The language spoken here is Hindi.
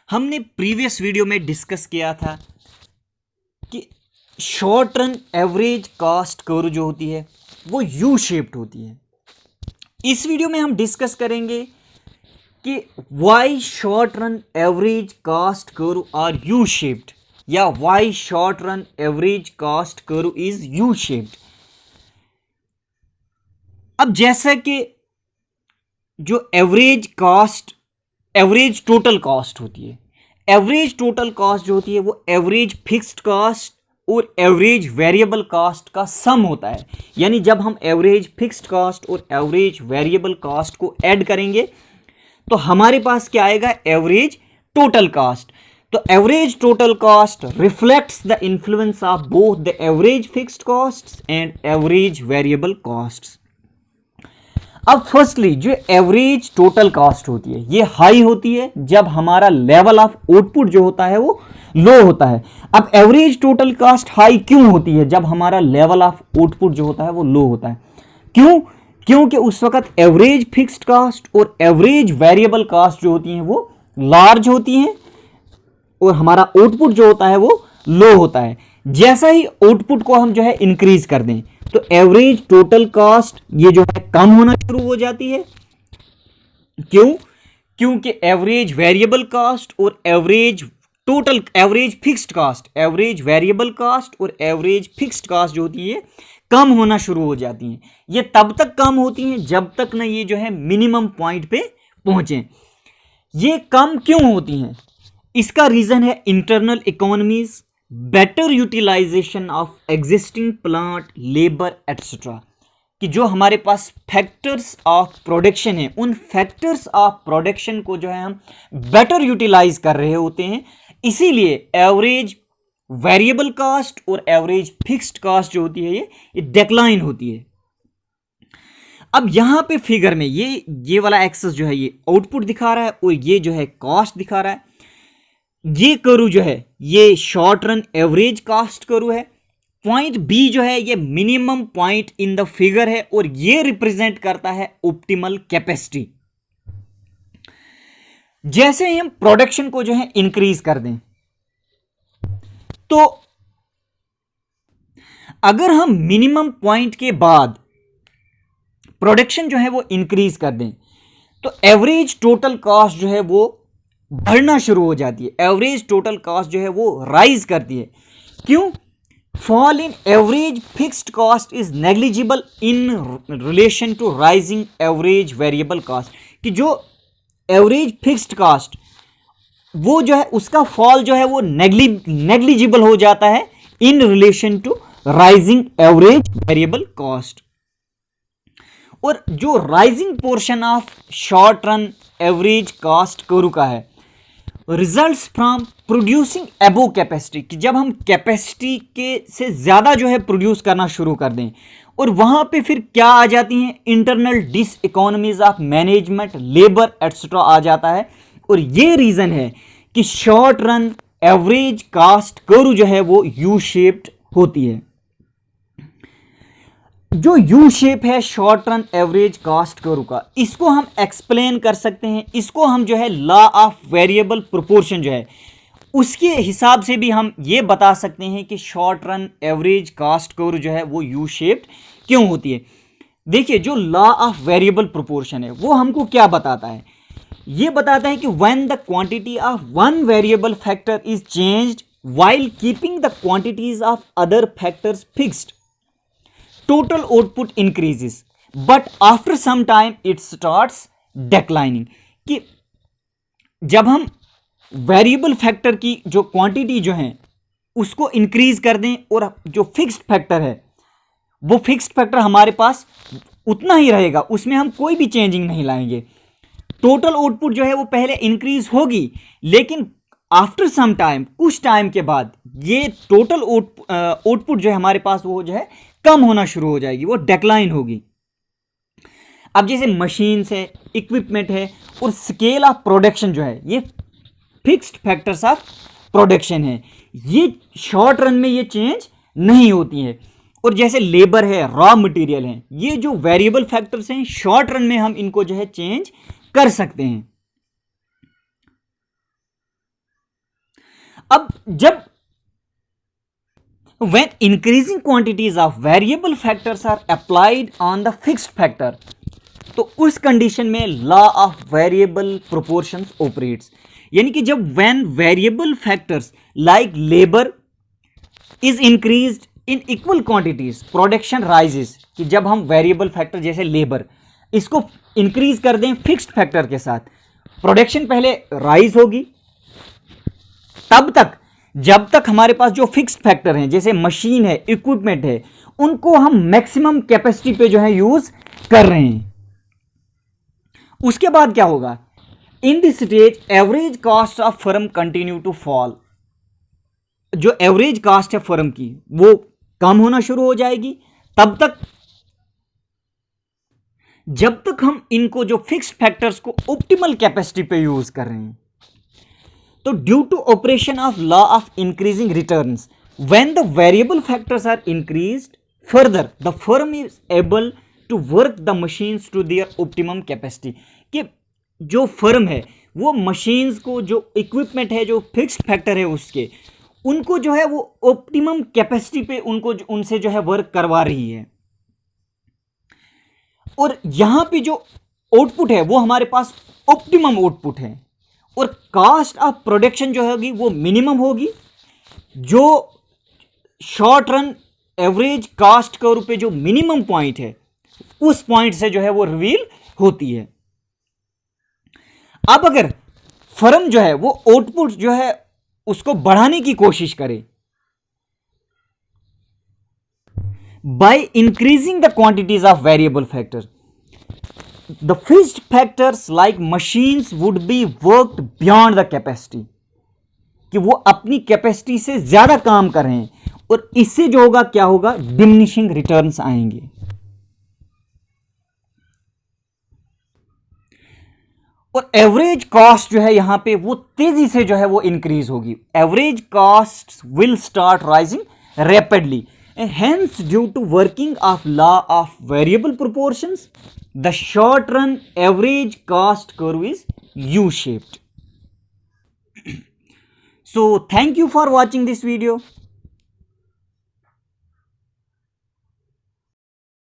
हमने प्रीवियस वीडियो में डिस्कस किया था कि short run average cost curve जो होती है वो यू शेप्ड होती है। इस वीडियो में हम डिस्कस करेंगे कि why short run average cost curve are U shaped या why short run average cost curve is U shaped. अब जैसा कि जो एवरेज टोटल कॉस्ट होती है, एवरेज टोटल कॉस्ट जो होती है वो एवरेज फिक्स्ड कॉस्ट और एवरेज वेरिएबल कॉस्ट का सम होता है। यानी जब हम एवरेज फिक्स्ड कॉस्ट और एवरेज वेरिएबल कॉस्ट को ऐड करेंगे तो हमारे पास क्या आएगा, एवरेज टोटल कॉस्ट। तो average total cost reflects the influence of both the average fixed costs and average variable costs. अब फर्स्टली जो एवरेज टोटल कॉस्ट होती है ये हाई होती है जब हमारा लेवल ऑफ आउटपुट जो होता है वो लो होता है। अब एवरेज टोटल कॉस्ट हाई क्यों होती है जब हमारा लेवल ऑफ आउटपुट जो होता है वो लो होता है? क्यों? क्योंकि उस वक्त एवरेज फिक्स्ड कॉस्ट और एवरेज वेरिएबल कॉस्ट जो होती हैं वो लार्ज होती हैं और हमारा आउटपुट जो होता है वो लो होता है। जैसा ही आउटपुट को हम जो है इंक्रीज कर दें तो एवरेज टोटल कॉस्ट ये जो है कम होना शुरू हो जाती है। क्यों? क्योंकि एवरेज वेरिएबल कॉस्ट और average fixed cost, average variable cost और एवरेज फिक्स्ड कॉस्ट जो होती है कम होना शुरू हो जाती हैं। ये तब तक कम होती हैं जब तक ना ये जो है मिनिमम पॉइंट पे पहुंचे। ये कम क्यों होती हैं? इसका रीजन है internal economies, better utilisation of existing plant, labour etcetera. कि जो हमारे पास फैक्टर्स ऑफ प्रोडक्शन है उन फैक्टर्स ऑफ प्रोडक्शन को जो है हम बेटर यूटिलाइज कर रहे होते हैं, इसीलिए एवरेज वेरिएबल कॉस्ट और एवरेज फिक्स्ड कॉस्ट जो होती है ये डिक्लाइन होती है। अब यहां पे फिगर में ये वाला एक्सेस जो है ये आउटपुट दिखा रहा है और ये जो है कॉस्ट दिखा रहा है। ये कर्व जो है ये short run average cost curve है। पॉइंट बी जो है ये minimum point in the figure है और ये रिप्रेजेंट करता है ऑप्टिमल कैपेसिटी। जैसे ही हम प्रोडक्शन को जो है इंक्रीज कर दें तो अगर हम मिनिमम पॉइंट के बाद प्रोडक्शन जो है वो इंक्रीज कर दें तो एवरेज टोटल कॉस्ट जो है वो बढ़ना शुरू हो जाती है। एवरेज टोटल कॉस्ट जो है वो राइज करती है। क्यों? Fall in average fixed cost is negligible in relation to rising average variable cost. कि जो एवरेज फिक्स्ड कॉस्ट वो जो है उसका फॉल जो है वो नेग्लिजिबल हो जाता है in relation to rising average variable cost. और जो rising portion of short run average cost curve का है results from producing above capacity. कि जब हम कैपेसिटी के से ज़्यादा जो है प्रोड्यूस करना शुरू कर दें और वहाँ पे फिर क्या आ जाती हैं, internal diseconomies of management, labour etcetera आ जाता है। और ये रीज़न है कि short run average cost curve जो है वो यू शेप्ड होती है। जो यू शेप है short run average cost curve का, इसको हम एक्सप्लेन कर सकते हैं। इसको हम जो है लॉ ऑफ वेरिएबल प्रोपोर्शन जो है उसके हिसाब से भी हम ये बता सकते हैं कि short run average cost curve जो है वो यू शेप्ड क्यों होती है। देखिए जो लॉ ऑफ वेरिएबल प्रोपोर्शन है वो हमको क्या बताता है? ये बताता है कि when the quantity of one variable factor is changed while keeping the quantities of other factors fixed, total output increases but after some time it starts declining। कि जब हम वेरिएबल फैक्टर की जो क्वांटिटी जो है उसको इंक्रीज कर दें और जो फिक्स्ड फैक्टर है वो फिक्स्ड फैक्टर हमारे पास उतना ही रहेगा, उसमें हम कोई भी चेंजिंग नहीं लाएंगे। टोटल आउटपुट जो है वो पहले इंक्रीज होगी लेकिन आफ्टर सम टाइम, कुछ टाइम के बाद ये टोटल आउटपुट जो है हमारे पास वो जो है कम होना शुरू हो जाएगी, वो डिक्लाइन होगी। अब जैसे मशीन्स है, इक्विपमेंट है और स्केल ऑफ प्रोडक्शन जो है ये फिक्स्ड फैक्टर्स ऑफ प्रोडक्शन है, ये शॉर्ट रन में ये चेंज नहीं होती है। और जैसे लेबर है, रॉ मटेरियल है, ये जो वेरिएबल फैक्टर्स हैं शॉर्ट रन में हम इनको जो है चेंज कर सकते हैं। अब जब when increasing quantities of variable factors are applied on the fixed factor, तो उस कंडीशन में law of variable proportions operates, यानी कि जब when variable factors like labour is increased in equal quantities production rises, कि जब हम वेरिएबल फैक्टर जैसे लेबर इसको इंक्रीज कर दें फिक्स्ड फैक्टर के साथ, प्रोडक्शन पहले राइज होगी, तब तक जब तक हमारे पास जो फिक्स्ड फैक्टर हैं जैसे मशीन है, इक्विपमेंट है, उनको हम मैक्सिमम कैपेसिटी पे जो है यूज कर रहे हैं। उसके बाद क्या होगा, in this stage average cost of firm continue to fall, जो एवरेज कॉस्ट है फर्म की वो कम होना शुरू हो जाएगी, तब तक जब तक हम इनको जो फिक्स्ड फैक्टर्स को ऑप्टिमल कैपेसिटी पे यूज कर रहे हैं। तो due to operation of law of increasing returns, when the variable factors are increased further the firm is able to work the machines to their optimum capacity, कि जो फर्म है वो मशीन्स को, जो इक्विपमेंट है, जो फिक्स्ड फैक्टर है उसके, उनको जो है वो ऑप्टिमम कैपेसिटी पे उनको उनसे जो है वर्क करवा रही है। और यहां पे जो आउटपुट है वो हमारे पास ऑप्टिमम आउटपुट है, और कॉस्ट ऑफ प्रोडक्शन जो होगी वो मिनिमम होगी, जो short run average cost curve पे जो मिनिमम पॉइंट है उस पॉइंट से जो है वो रिवील होती है। अब अगर फर्म जो है वो आउटपुट जो है उसको बढ़ाने की कोशिश करे by increasing the quantities of variable factor, the fixed factors like machines would be worked beyond the capacity, कि वो अपनी कैपेसिटी से ज्यादा काम कर रहे हैं, और इससे जो होगा क्या होगा, डिमिनिशिंग रिटर्न्स आएंगे। और एवरेज कॉस्ट जो है यहां पे वो तेजी से जो है वो इंक्रीज होगी, average cost will start rising rapidly, hence due to working of law of variable proportions the short run average cost curve is U-shaped. So thank you for watching this video.